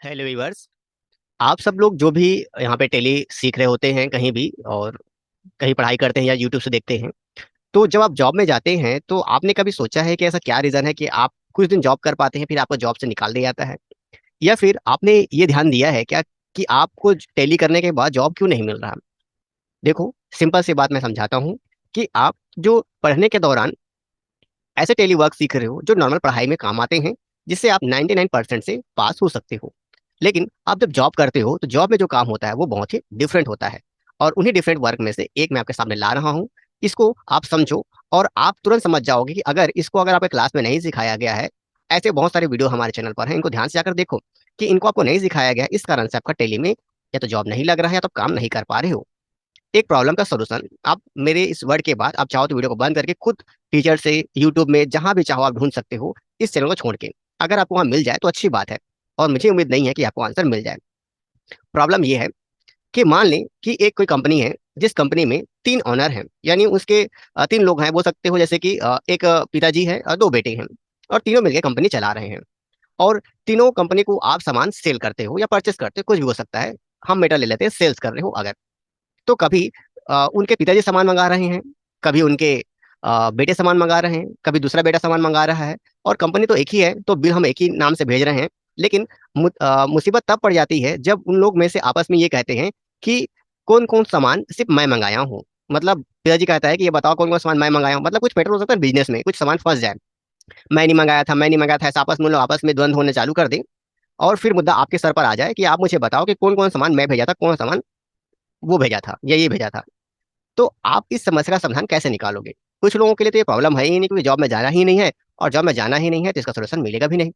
Hello viewers. आप सब लोग जो भी यहाँ पे टेली सीख रहे होते हैं कहीं भी, और कहीं पढ़ाई करते हैं या यूट्यूब से देखते हैं, तो जब आप जॉब में जाते हैं तो आपने कभी सोचा है कि ऐसा क्या रीज़न है कि आप कुछ दिन जॉब कर पाते हैं फिर आपको जॉब से निकाल दिया जाता है? या फिर आपने ये ध्यान दिया है क्या कि आपको टेली करने के बाद जॉब क्यों नहीं मिल रहा? देखो, सिंपल सी बात मैं समझाता हूँ कि आप जो पढ़ने के दौरान ऐसे टेली वर्क सीख रहे हो जो नॉर्मल पढ़ाई में काम आते हैं, जिससे आप 99% से पास हो सकते हो। लेकिन आप जब जॉब करते हो तो जॉब में जो काम होता है वो बहुत ही डिफरेंट होता है। और उन्हीं डिफरेंट वर्क में से एक मैं आपके सामने ला रहा हूँ। इसको आप समझो और आप तुरंत समझ जाओगे कि अगर आपके क्लास में नहीं सिखाया गया है, ऐसे बहुत सारे वीडियो हमारे चैनल पर हैं, इनको ध्यान से जाकर देखो कि इनको आपको नहीं सिखाया गया है, इस कारण से आपका टेली में या तो जॉब नहीं लग रहा है या तो काम नहीं कर पा रहे हो। एक प्रॉब्लम का सॉल्यूशन आप मेरे इस वर्ड के बाद आप चाहो तो वीडियो को बंद करके खुद टीचर से यूट्यूब में जहां भी चाहो आप ढूंढ सकते हो, इस चैनल को छोड़ के। अगर आपको वहां मिल जाए तो अच्छी बात है, और मुझे उम्मीद नहीं है कि आपको आंसर मिल जाए। प्रॉब्लम ये है कि मान लें कि एक कोई कंपनी है, जिस कंपनी में तीन ऑनर हैं, यानी उसके तीन लोग हैं बोल सकते हो, जैसे कि एक पिताजी है और दो बेटे हैं, और तीनों मिलकर कंपनी चला रहे हैं। और तीनों कंपनी को आप सामान सेल करते हो या परचेस करते हो, कुछ भी हो सकता है। हम मेटर ले लेते हैं, सेल्स कर रहे हो अगर। तो कभी उनके पिताजी सामान मंगा रहे हैं, कभी उनके बेटे सामान मंगा रहे हैं, कभी दूसरा बेटा सामान मंगा रहा है। और कंपनी तो एक ही है, तो बिल हम एक ही नाम से भेज रहे हैं। लेकिन मुसीबत तब पड़ जाती है जब उन लोग में से आपस में ये कहते हैं कि कौन कौन सामान सिर्फ मैं मंगाया हूँ। मतलब पिताजी कहता है कि ये बताओ कौन कौन सामान मैं मंगाया हूँ, मतलब कुछ मैटर हो सकता है बिजनेस में, कुछ सामान फंस जाए। मैं नहीं मंगाया था, मैं नहीं मंगाया था, ऐसा आपस में लोग आपस में द्वंद्व होने चालू कर दें। और फिर मुद्दा आपके सर पर आ जाए कि आप मुझे बताओ कि कौन कौन सामान मैं भेजा था, कौन सामान वो भेजा था या ये भेजा था। तो आप इस समस्या का समाधान कैसे निकालोगे? कुछ लोगों के लिए तो ये प्रॉब्लम है ही नहीं, क्योंकि जॉब में जाना ही नहीं है, और जॉब में जाना ही नहीं है तो इसका सोल्यूशन मिलेगा भी नहीं।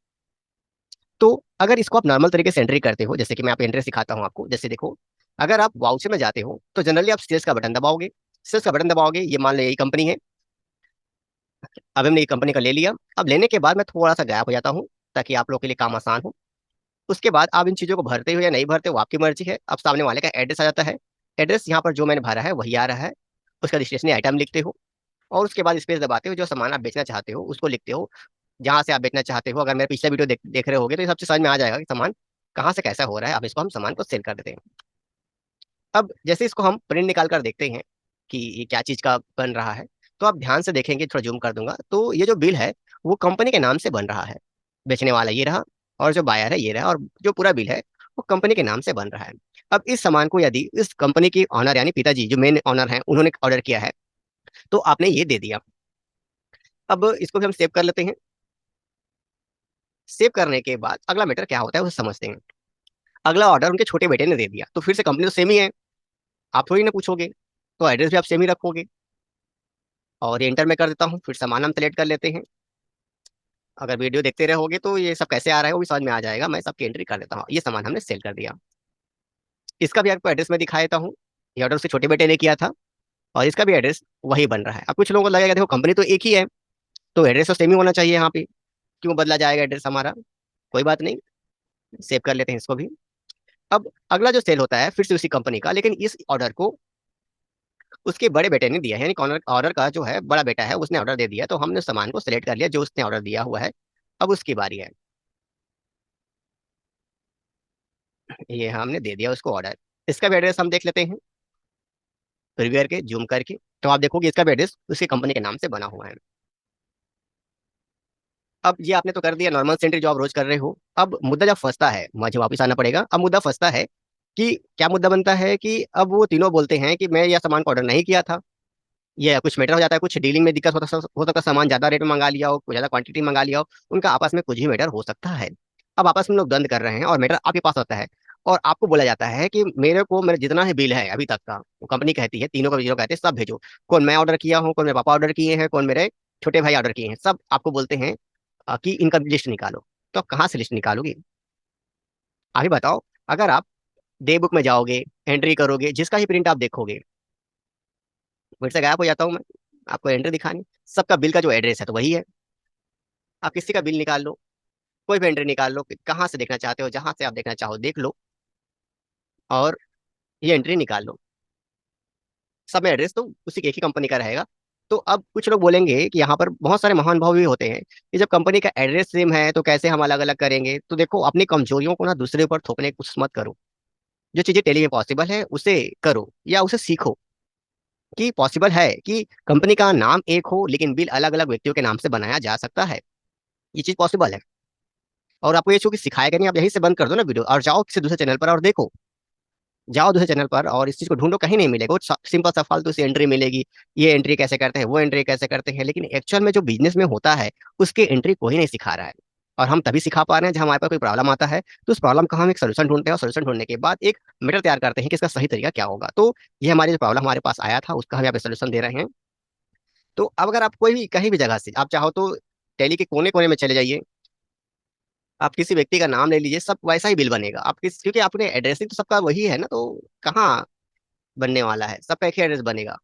तो अगर इसको आप नॉर्मल तरीके से एंट्री करते हो, जैसे कि मैं आप एंट्री सिखाता हूँ आपको, जैसे देखो, अगर आप वाउचर में जाते हो तो जनरली आप सेल्स का बटन दबाओगे। सेल्स का बटन दबाओगे, ये मान लो यही कंपनी है। अब हमने ये कंपनी का ले लिया। अब लेने के बाद मैं थोड़ा सा गायब हो जाता हूँ, ताकि आप लोग के लिए काम आसान हो। उसके बाद आप इन चीज़ों को भरते हो या नहीं भरते हो, आपकी मर्जी है। अब सामने वाले का एड्रेस आ जाता है। एड्रेस यहाँ पर जो मैंने भरा है वही आ रहा है। उसका स्टेशनरी आइटम लिखते हो, और उसके बाद स्पेस दबाते हो, जो सामान आप बेचना चाहते हो उसको लिखते हो, जहां से आप बेचना चाहते हो। अगर मेरा पिछला वीडियो देख रहे होगे तो ये सबसे समझ में आ जाएगा कि सामान कहाँ से कैसा हो रहा है। अब इसको हम सामान को सेल कर देते हैं। अब जैसे इसको हम प्रिंट निकाल कर देखते हैं कि ये क्या चीज का बन रहा है, तो आप ध्यान से देखेंगे, थोड़ा जूम कर दूंगा, तो ये जो बिल है वो कंपनी के नाम से बन रहा है। बेचने वाला ये रहा, और जो बायर है ये रहा, और जो पूरा बिल है वो कंपनी के नाम से बन रहा है। अब इस सामान को यदि इस कंपनी की ऑनर यानी पिताजी जो मेन ऑनर है उन्होंने ऑर्डर किया है, तो आपने ये दे दिया। अब इसको भी हम सेव कर लेते हैं। सेव करने के बाद अगला मैटर क्या होता है उसे समझते हैं। अगला ऑर्डर उनके छोटे बेटे ने दे दिया, तो फिर से कंपनी तो सेम ही है, आप थोड़ी ना पूछोगे, तो एड्रेस भी आप सेम ही रखोगे। और ये इंटर में कर देता हूँ, फिर सामान हम सेलेक्ट कर लेते हैं। अगर वीडियो देखते रहोगे तो ये सब कैसे आ रहा है वो भी समझ में आ जाएगा। मैं सबकी एंट्री कर लेता हूँ, ये सामान हमने सेल कर दिया। इसका भी आपको एड्रेस में दिखा देता हूँ। ये ऑर्डर उसके छोटे बेटे ने किया था, और इसका भी एड्रेस वही बन रहा है। अब कुछ लोगों को लगेगा देखो कंपनी तो एक ही है, तो एड्रेस तो सेम ही होना चाहिए, यहाँ पे क्यों बदला जाएगा एड्रेस हमारा? कोई बात नहीं, सेव कर लेते हैं इसको भी। अब अगला जो सेल होता है फिर से उसी कंपनी का, लेकिन इस ऑर्डर को उसके बड़े बेटे ने दिया है, यानी ऑर्डर ऑर्डर का जो है बड़ा बेटा है उसने ऑर्डर दे दिया, तो हमने सामान को सिलेक्ट कर लिया जो उसने ऑर्डर दिया हुआ है। अब उसकी बारी है। ये हमने दे दिया उसको ऑर्डर। इसका भी एड्रेस हम देख लेते हैं, प्रीव्यू करके जूम करके। तो आप देखोगे इसका भी एड्रेस उसी कंपनी के नाम से बना हुआ है। अब ये आपने तो कर दिया, नॉर्मल सेंट्री जो आप रोज कर रहे हो। अब मुद्दा जब फंसता है मुझे वापस आना पड़ेगा। अब मुद्दा फंसता है कि क्या मुद्दा बनता है कि अब वो तीनों बोलते हैं कि मैं यह सामान को ऑर्डर नहीं किया था। ये कुछ मैटर हो जाता है, कुछ डीलिंग में दिक्कत हो सकता है, सामान ज्यादा रेट में मंगा लिया हो, ज्यादा क्वांटिटी मंगा लिया हो, उनका आपस में कुछ भी मैटर हो सकता है। अब आपस में लोग द्वंद कर रहे हैं और मैटर आपके पास आता है, और आपको बोला जाता है कि मेरे को मेरा जितना है बिल है अभी तक का, वो कंपनी कहती है तीनों का जीरो कहते हैं सब भेजो। कौन मैं ऑर्डर किया हूँ, कौन मेरे पापा ऑर्डर किए हैं, कौन मेरे छोटे भाई ऑर्डर किए हैं, सब आपको बोलते हैं कि इनका लिस्ट निकालो। तो आप कहाँ से लिस्ट निकालोगे? आप ही बताओ। अगर आप डे बुक में जाओगे, एंट्री करोगे, जिसका ही प्रिंट आप देखोगे, फिर से गायब हो जाता हूँ मैं, आपको एंट्री दिखानी। सबका बिल का जो एड्रेस है तो वही है। आप किसी का बिल निकाल लो, कोई भी एंट्री निकाल लो, कि कहाँ से देखना चाहते हो, जहां से आप देखना चाहो देख लो, और ये एंट्री निकाल लो। सब में एड्रेस तो उसी एक ही कंपनी का रहेगा। तो अब कुछ लोग बोलेंगे कि यहाँ पर बहुत सारे महान भाव भी होते हैं कि जब कंपनी का एड्रेस सेम है तो कैसे हम अलग अलग करेंगे। तो देखो, अपनी कमजोरियों को ना दूसरे ऊपर थोपने की कोशिश मत करो। जो चीजें टेली में पॉसिबल है उसे करो या उसे सीखो। कि पॉसिबल है कि कंपनी का नाम एक हो लेकिन बिल अलग अलग व्यक्तियों के नाम से बनाया जा सकता है। ये चीज पॉसिबल है। और आपको ये चूंकि सिखाएगा नहीं, आप यहीं से बंद कर दो ना वीडियो और जाओ किसी दूसरे चैनल पर और देखो। जाओ दूसरे चैनल पर और इस चीज को ढूंढो, कहीं नहीं मिलेगा। वो सिंपल सा फालतू सी एंट्री मिलेगी। ये एंट्री कैसे करते हैं, वो एंट्री कैसे करते हैं, लेकिन एक्चुअल में जो बिजनेस में होता है उसके एंट्री कोई नहीं सिखा रहा है। और हम तभी सिखा पा रहे हैं जब हमारे पास कोई प्रॉब्लम आता है तो उस प्रॉब्लम का हम एक सोल्यूशन ढूंढते हैं और सोल्यूशन ढूंढने के बाद एक मेटर तैयार करते हैं कि इसका सही तरीका क्या होगा। तो ये हमारी जो प्रॉब्लम हमारे पास आया था उसका हम यहाँ पे सोल्यूशन दे रहे हैं। तो अब अगर आप कोई भी कहीं भी जगह से आप चाहो तो दिल्ली के कोने कोने में चले जाइए। आप किसी व्यक्ति का नाम ले लीजिए, सब वैसा ही बिल बनेगा। आप किस क्योंकि आपने एड्रेसिंग तो सबका वही है ना, तो कहाँ बनने वाला है, सबका एक ही एड्रेस बनेगा।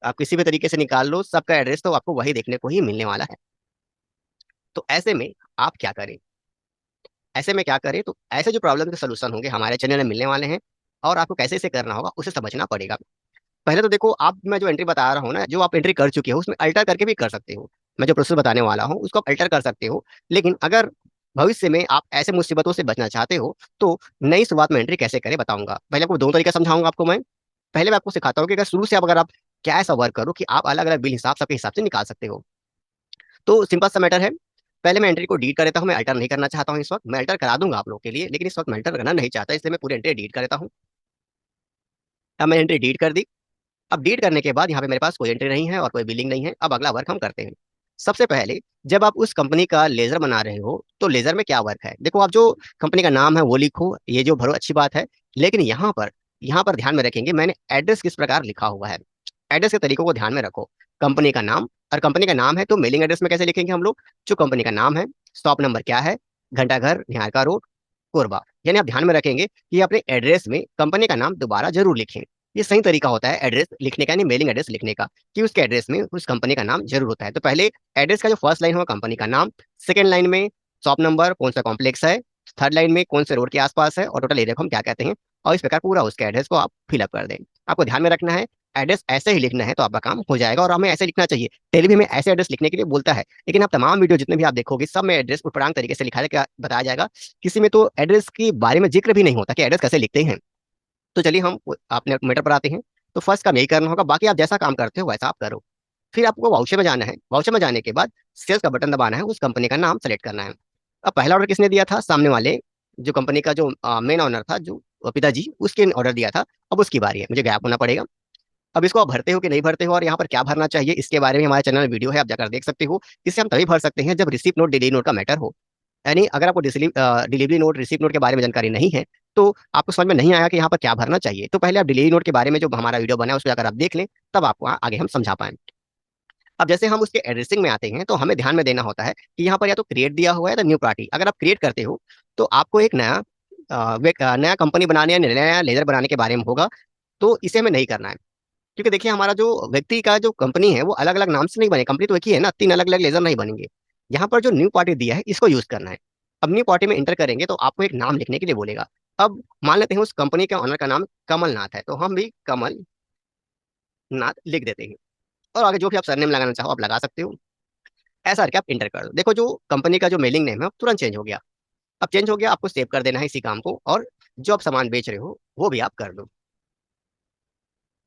आप किसी भी तरीके से निकाल लो, सबका एड्रेस तो आपको वही देखने को ही मिलने वाला है। तो ऐसे में आप क्या करें, ऐसे में क्या करें, तो ऐसे जो प्रॉब्लम के सोल्यूशन होंगे हमारे चैनल में मिलने वाले हैं। और आपको कैसे इसे करना होगा उसे समझना पड़ेगा। पहले तो देखो, आप मैं जो एंट्री बता रहा हूँ ना, जो आप एंट्री कर चुके हो उसमें अल्टर करके भी कर सकते हो। मैं जो प्रोसेस बताने वाला हूँ उसको आप अल्टर कर सकते हो। लेकिन अगर भविष्य में आप ऐसे मुसीबतों से बचना चाहते हो तो नई शुरुआत में एंट्री कैसे करें बताऊंगा। पहले आपको दो तरीका समझाऊंगा आपको मैं। पहले मैं आपको सिखाता हूँ कि अगर शुरू से अगर आप क्या ऐसा वर्क करो कि आप अलग अलग बिल हिसाब सबके हिसाब से निकाल सकते हो। तो सिंपल सा मैटर है। पहले मैं एंट्री को डिलीट कर देता हूँ। मैं अल्टर नहीं करना चाहता हूँ इस वक्त। मैं अल्टर करा दूंगा आप लोग के लिए, लेकिन इस वक्त मैं अल्टर करना नहीं चाहता, इसलिए मैं पूरी एंट्री डिलीट कर देता हूँ। अब मैं एंट्री डिलीट कर दी। अब डीट करने के बाद यहाँ पे मेरे पास कोई एंट्री नहीं है और कोई बिलिंग नहीं है। अब अगला वर्क हम करते हैं। सबसे पहले, जब आप उस कंपनी का लेजर बना रहे हो तो लेजर में क्या वर्क है, देखो। आप जो कंपनी का नाम है वो लिखो, ये जो भरो अच्छी बात है। लेकिन यहाँ पर ध्यान में रखेंगे मैंने एड्रेस किस प्रकार लिखा हुआ है। एड्रेस के तरीकों को ध्यान में रखो। कंपनी का नाम, और कंपनी का नाम है तो मेलिंग एड्रेस में कैसे लिखेंगे हम लोग। जो कंपनी का नाम है, शॉप नंबर क्या है, घंटाघर, निहारका रोड, कोरबा। यानी आप ध्यान में रखेंगे कि अपने एड्रेस में कंपनी का नाम दोबारा जरूर लिखें। ये सही तरीका होता है एड्रेस लिखने का, यानी मेलिंग एड्रेस लिखने का, कि उसके एड्रेस में उस कंपनी का नाम जरूर होता है। तो पहले एड्रेस का जो फर्स्ट लाइन होगा कंपनी का नाम, सेकंड लाइन में शॉप नंबर, कौन सा कॉम्प्लेक्स है, थर्ड लाइन में कौन से रोड के आसपास है, और टोटल एरिया को हम क्या कहते हैं। और इस प्रकार पूरा उसके एड्रेस को आप फिलअप कर दें। आपको ध्यान में रखना है, एड्रेस ऐसे ही लिखना है तो आपका काम हो जाएगा। और हमें ऐसे लिखना चाहिए। टेली भी हमें ऐसे एड्रेस लिखने के लिए बोलता है, लेकिन आप तमाम वीडियो जितने भी आप देखोगे सब में एड्रेस उटपटांग तरीके से लिखा बताया जाएगा। किसी में तो एड्रेस के बारे में जिक्र भी नहीं होता कि एड्रेस कैसे लिखते हैं। तो चलिए हम अपने मैटर पर आते हैं। तो फर्स्ट काम यही करना होगा, बाकी आप जैसा काम करते हो वैसा आप करो। फिर आपको वाउचर में जाना है। वाउचर में जाने के बाद सेल्स का बटन दबाना है, उस कंपनी का नाम सेलेक्ट करना है। अब पहला ऑर्डर किसने दिया था, सामने वाले जो कंपनी का जो मेन ऑनर था, जो पिताजी, उसके ऑर्डर दिया था। अब उसकी बारी है, मुझे गैप होना पड़ेगा। अब इसको आप भरते हो कि नहीं भरते हो और यहाँ पर क्या भरना चाहिए, इसके बारे में हमारे चैनल में वीडियो है, आप जाकर देख सकते हो। इसे हम तभी भर सकते हैं जब रिसिप्ट नोट, डिलीवरी नोट का मैटर हो। यानी अगर आपको डिलीवरी नोट, रिसिप्ट नोट के बारे में जानकारी नहीं है तो आपको समझ में नहीं आया कि यहाँ पर क्या भरना चाहिए, तो पहले आप डिलीवरी नोट के बारे में जो हमारा वीडियो बना है उसको जाकर आप देख लें, तब आपको आगे हम समझा पाएं। अब जैसे हम उसके एड्रेसिंग में आते हैं तो हमें ध्यान में देना होता है कि यहाँ पर या तो क्रिएट दिया हुआ है या न्यू पार्टी। अगर आप क्रिएट करते हो तो आपको एक नया कंपनी बनाने या नया लेजर बनाने के बारे में होगा। तो इसे हमें नहीं करना है। क्योंकि देखिए, हमारा जो व्यक्ति का जो कंपनी है वो अलग अलग नाम से नहीं बने, कंपनी तो एक ही है ना, तीन अलग अलग लेजर नहीं बनेंगे। यहाँ पर जो न्यू पार्टी दिया है इसको यूज करना है। अब न्यू पार्टी में इंटर करेंगे तो आपको एक नाम लिखने के लिए बोलेगा। अब मान लेते हैं उस कंपनी के ऑनर का नाम कमलनाथ है, तो हम भी कमल नाथ लिख देते हैं। और आगे जो भी आप सरनेम लगाना चाहो आप लगा सकते हो। ऐसा करके आप इंटर कर दो। देखो, जो कंपनी का जो मेलिंग नेम है वो तुरंत चेंज हो गया। अब चेंज हो गया, आपको सेव कर देना है इसी काम को, और जो आप सामान बेच रहे हो वो भी आप कर दो।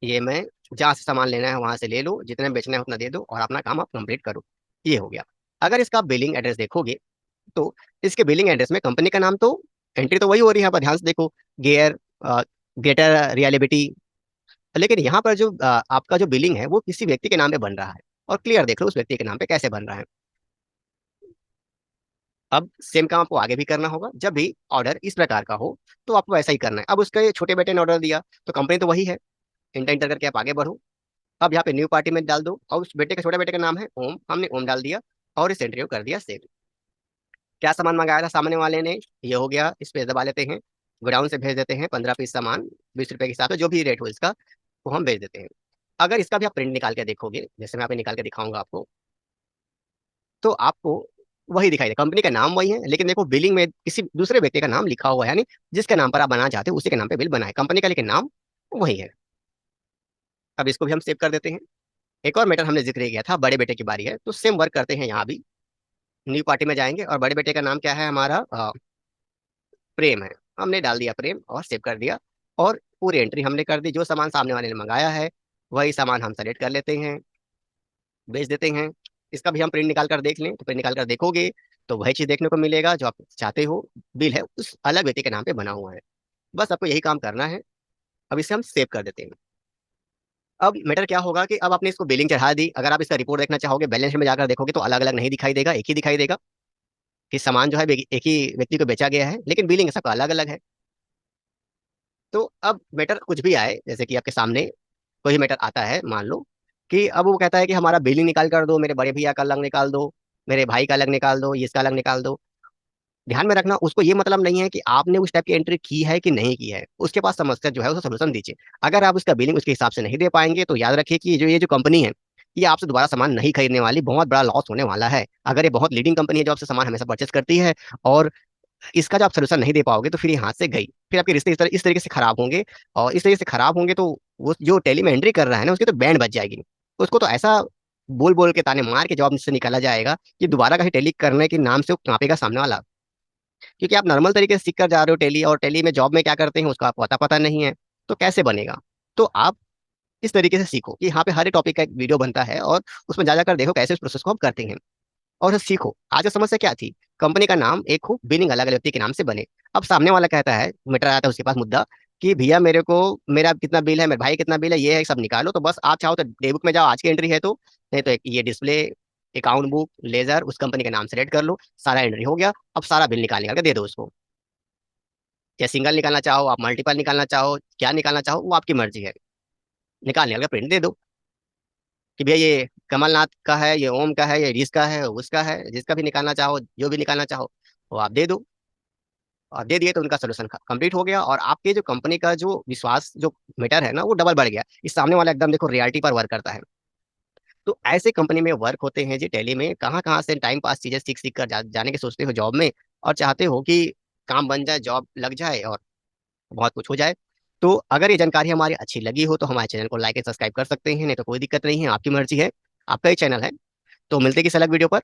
ये मैं जहाँ से सामान लेना है वहां से ले लो, जितने बेचना है उतना दे दो और अपना काम आप कंप्लीट करो। ये हो गया। अगर इसका बिलिंग एड्रेस देखोगे तो इसके बिलिंग एड्रेस में कंपनी का नाम तो एंट्री तो वही हो रही है, यहाँ पर ध्यान से देखो, गेयर, ग्रेटर रियलिबिलिटी। लेकिन यहाँ पर जो आपका जो बिलिंग है वो किसी व्यक्ति के नाम पे बन रहा है। और क्लियर देख लो उस व्यक्ति के नाम पे कैसे बन रहा है। अब सेम काम आपको आगे भी करना होगा। जब भी ऑर्डर इस प्रकार का हो तो आपको ऐसा ही करना है। अब उसके छोटे बेटे ने ऑर्डर दिया तो कंपनी तो वही है, इंटर इंटर करके आप आगे बढ़ो। अब यहाँ पे न्यू पार्टी में डाल दो, और उस बेटे का, छोटे बेटे का नाम है ओम, हमने ओम डाल दिया और इस एंट्री को कर दिया सेव। क्या सामान मंगाया था सामने वाले ने, ये हो गया। इस पे दबा लेते हैं, गोडाउन से भेज देते हैं 15 पीस सामान, 20 रुपए के हिसाब से जो भी रेट हो इसका, वो हम भेज देते हैं। अगर इसका भी आप प्रिंट निकाल के देखोगे, जैसे मैं यहाँ पे निकाल के दिखाऊंगा आपको, तो आपको वही दिखाई दे, कंपनी का नाम वही है, लेकिन देखो बिलिंग में किसी दूसरे व्यक्ति का नाम लिखा हुआ है। यानी जिसके नाम पर आप बनाना चाहते हो उसी के नाम पे बिल बनाए, कंपनी का लेकिन नाम वही है। अब इसको भी हम सेव कर देते हैं। एक और मैटर हमने जिक्र किया था, बड़े बेटे की बारी है, तो सेम वर्क करते हैं यहाँ भी। न्यू पार्टी में जाएंगे और बड़े बेटे का नाम क्या है हमारा, प्रेम है। हमने डाल दिया प्रेम और सेव कर दिया। और पूरी एंट्री हमने कर दी, जो सामान सामने वाले ने मंगाया है वही सामान हम सेलेक्ट कर लेते हैं, भेज देते हैं। इसका भी हम प्रिंट निकाल कर देख लें, तो प्रिंट निकाल कर देखोगे तो वही चीज देखने को मिलेगा जो आप चाहते हो। बिल है उस अलग व्यक्ति के नाम पे बना हुआ है। बस आपको यही काम करना है। अब इसे हम सेव कर देते हैं। अब मैटर क्या होगा कि अब आपने इसको बिलिंग चढ़ा दी, अगर आप इसका रिपोर्ट देखना चाहोगे बैलेंस शीट में जाकर देखोगे तो अलग अलग नहीं दिखाई देगा, एक ही दिखाई देगा कि सामान जो है एक ही व्यक्ति को बेचा गया है, लेकिन बिलिंग सबका अलग अलग है। तो अब मैटर कुछ भी आए, जैसे कि आपके सामने कोई मैटर आता है, मान लो कि अब वो कहता है कि हमारा बिलिंग निकाल कर दो, मेरे बड़े भैया का अलग निकाल दो, मेरे भाई का अलग निकाल दो, ये इसका अलग निकाल दो। ध्यान में रखना, उसको ये मतलब नहीं है कि आपने उस टाइप की एंट्री की है कि नहीं की है, उसके पास समस्या जो है उसका सोल्यूशन दीजिए। अगर आप उसका बिलिंग उसके हिसाब से नहीं दे पाएंगे तो याद रखिए कि ये जो कंपनी है, ये आपसे दोबारा सामान नहीं खरीदने वाली, बहुत बड़ा लॉस होने वाला है। अगर ये बहुत लीडिंग कंपनी है जो आपसे सामान हमेशा परचेस करती है, और इसका जब आप सोल्यूशन नहीं दे पाओगे तो फिर ये हाथ से गई, फिर आपके रिश्ते इस तरीके से खराब होंगे। और इस तरीके से खराब होंगे तो वो जो टेली में एंट्री कर रहा है ना, उसकी तो बैंड बच जाएगी। उसको तो ऐसा बोल बोल के ताने मार के जॉब से निकाला जाएगा कि दोबारा कहीं टेली करने के नाम से वो कांपेगा सामने वाला। क्योंकि आप नॉर्मल तरीके से सीख कर जा रहे हो टेली, और टेली में जॉब में क्या करते हैं उसका आपको पता पता नहीं है, तो कैसे बनेगा। तो आप इस तरीके से सीखो कि यहाँ पे हर एक टॉपिक का एक वीडियो बनता है, और उसमें जा जाकर देखो कैसे उस प्रोसेस को हम करते हैं, और उसे सीखो। आज की समस्या क्या थी, कंपनी का नाम एक हो, बिलिंग अलग अलग व्यक्ति के नाम से बने। अब सामने वाला कहता है, मीटर आता है उसके पास मुद्दा, कि भैया मेरे को, मेरा कितना बिल है, मेरे भाई कितना बिल है, ये है सब निकालो। तो बस आप चाहो तो डे बुक में जाओ, आज की एंट्री है तो, नहीं तो एक ये डिस्प्ले, अकाउंट बुक, लेजर, उस कंपनी का नाम सेलेक्ट कर लो, सारा एंट्री हो गया। अब सारा बिल निकाल निकाल के दे दो उसको। या सिंगल निकालना चाहो, आप मल्टीपल निकालना चाहो, क्या निकालना चाहो वो आपकी मर्जी है। निकाल निकाल के प्रिंट दे दो कि भैया ये कमलनाथ का है, ये ओम का है, ये जिसका है उसका है, जिसका भी निकालना चाहो, जो भी निकालना चाहो वो आप दे दो। और दे दिए तो उनका सोल्यूशन कंप्लीट हो गया, और आपके जो कंपनी का जो विश्वास जो मीटर है ना वो डबल बढ़ गया। इस सामने वाला एकदम देखो रियलिटी पर वर्क करता है। तो ऐसे कंपनी में वर्क होते हैं जी टेली में, कहाँ कहाँ से टाइम पास चीजें सीख सीख कर जाने के सोचते हो जॉब में, और चाहते हो कि काम बन जाए, जॉब लग जाए और बहुत कुछ हो जाए। तो अगर ये जानकारी हमारी अच्छी लगी हो तो हमारे चैनल को लाइक एंड सब्सक्राइब कर सकते हैं, नहीं तो कोई दिक्कत नहीं है, आपकी मर्जी है, आपका ही चैनल है। तो मिलते हैं किसी अलग वीडियो पर।